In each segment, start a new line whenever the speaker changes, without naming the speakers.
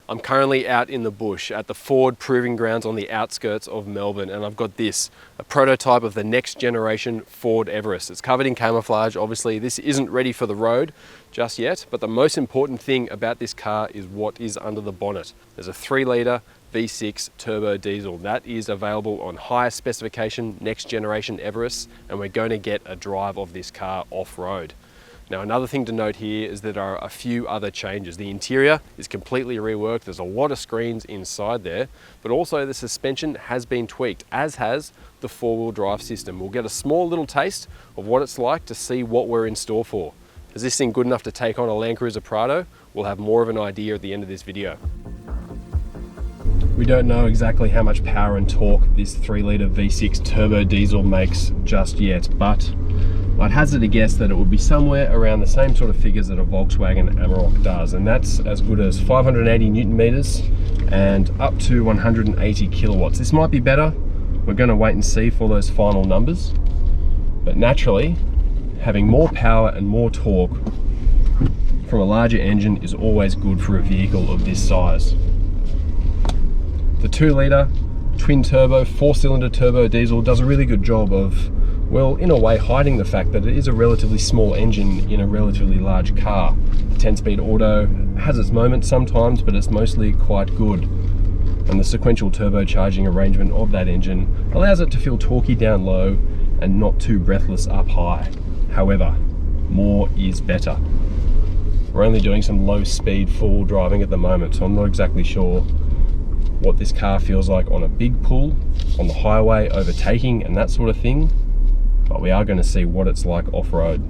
I'm currently out in the bush at the Ford Proving Grounds on the outskirts of Melbourne, and I've got this, a prototype of the next generation Ford Everest. It's covered in camouflage. Obviously, this isn't ready for the road just yet, but the most important thing about this car is what is under the bonnet. There's a 3-litre V6 turbo diesel that is available on higher specification next generation Everest, and we're going to get a drive of this car off-road. Now, another thing to note here is that there are a few other changes. The interior is completely reworked. There's a lot of screens inside there, but also the suspension has been tweaked, as has the 4-wheel drive system. We'll get a small little taste of what it's like to see what we're in store for. Is this thing good enough to take on a Land Cruiser Prado? We'll have more of an idea at the end of this video. We don't know exactly how much power and torque this 3-litre V6 turbo diesel makes just yet, but I'd hazard a guess that it would be somewhere around the same sort of figures that a Volkswagen Amarok does, and that's as good as 580 Newton meters and up to 180 kilowatts. This might be better. We're going to wait and see for those final numbers, but naturally, having more power and more torque from a larger engine is always good for a vehicle of this size. The 2-litre twin turbo 4-cylinder turbo diesel does a really good job of, well, in a way, hiding the fact that it is a relatively small engine in a relatively large car. The 10-speed auto has its moments sometimes, but it's mostly quite good. And the sequential turbocharging arrangement of that engine allows it to feel torquey down low and not too breathless up high. However, more is better. We're only doing some low-speed full driving at the moment, so I'm not exactly sure what this car feels like on a big pull, on the highway, overtaking and that sort of thing. But we are going to see what it's like off-road.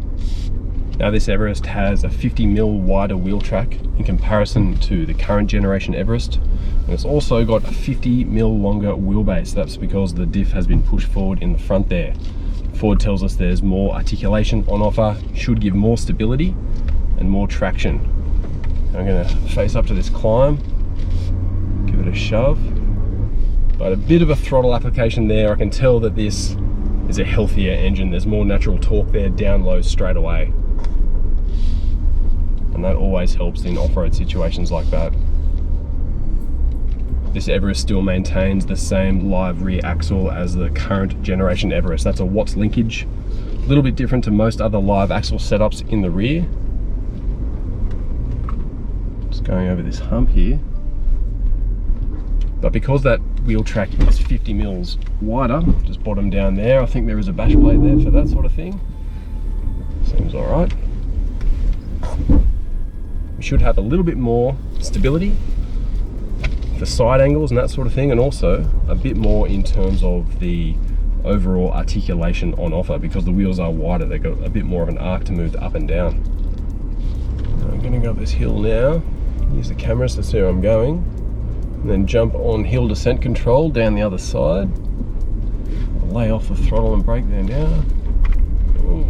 Now, this Everest has a 50mm wider wheel track in comparison to the current generation Everest, and it's also got a 50mm longer wheelbase. That's because the diff has been pushed forward in the front there. Ford tells us there's more articulation on offer, should give more stability and more traction. I'm going to face up to this climb, give it a shove, but a bit of a throttle application there. I can tell that this is a healthier engine. There's more natural torque there down low straight away, and that always helps in off-road situations like that. This Everest still maintains the same live rear axle as the current generation Everest. That's a Watts linkage, a little bit different to most other live axle setups in the rear. Just going over this hump here. But because that wheel track is 50mm wider, just bottom down there, I think there is a bash plate there for that sort of thing. Seems all right. We should have a little bit more stability for side angles and that sort of thing, and also a bit more in terms of the overall articulation on offer, because the wheels are wider. They've got a bit more of an arc to move up and down. I'm going to go up this hill now, use the camera to see where I'm going, and then jump on hill descent control down the other side. I'll lay off the throttle and brake there now. Ooh.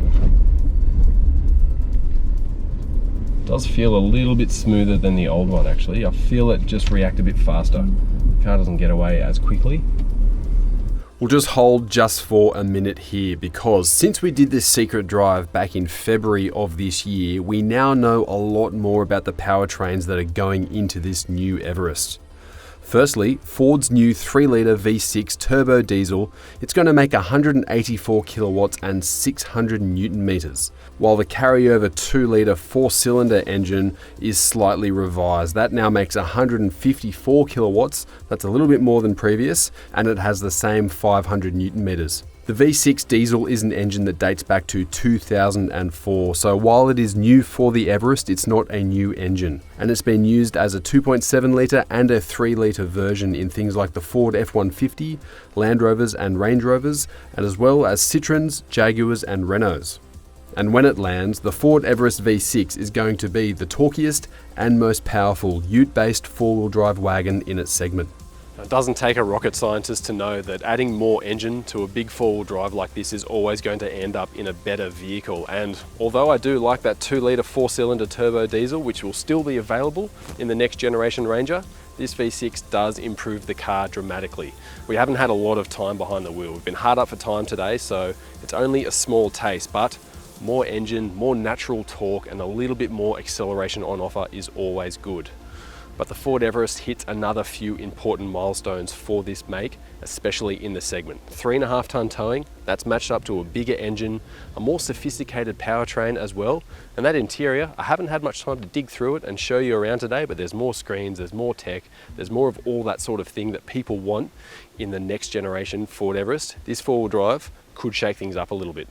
Does feel a little bit smoother than the old one actually. I feel it just react a bit faster. The car doesn't get away as quickly. We'll just hold just for a minute here, because since we did this secret drive back in February of this year, we now know a lot more about the powertrains that are going into this new Everest. Firstly, Ford's new 3-litre V6 turbo diesel, it's going to make 184 kilowatts and 600 Newton meters, while the carryover 2-litre 4-cylinder engine is slightly revised. That now makes 154 kilowatts, that's a little bit more than previous, and it has the same 500 Newton meters. The V6 diesel is an engine that dates back to 2004, so while it is new for the Everest, it's not a new engine. And it's been used as a 2.7 litre and a 3 litre version in things like the Ford F-150, Land Rovers and Range Rovers, and as well as Citroens, Jaguars and Renaults. And when it lands, the Ford Everest V6 is going to be the torquiest and most powerful ute-based 4-wheel drive wagon in its segment. It doesn't take a rocket scientist to know that adding more engine to a big 4-wheel drive like this is always going to end up in a better vehicle. And although I do like that 2-litre 4-cylinder turbo diesel, which will still be available in the next generation Ranger, this V6 does improve the car dramatically. We haven't had a lot of time behind the wheel. We've been hard up for time today, so it's only a small taste, but more engine, more natural torque, and a little bit more acceleration on offer is always good. But the Ford Everest hits another few important milestones for this make, especially in the segment. 3.5 ton towing, that's matched up to a bigger engine, a more sophisticated powertrain as well. And that interior, I haven't had much time to dig through it and show you around today, but there's more screens, there's more tech, there's more of all that sort of thing that people want in the next generation Ford Everest. This four-wheel drive could shake things up a little bit.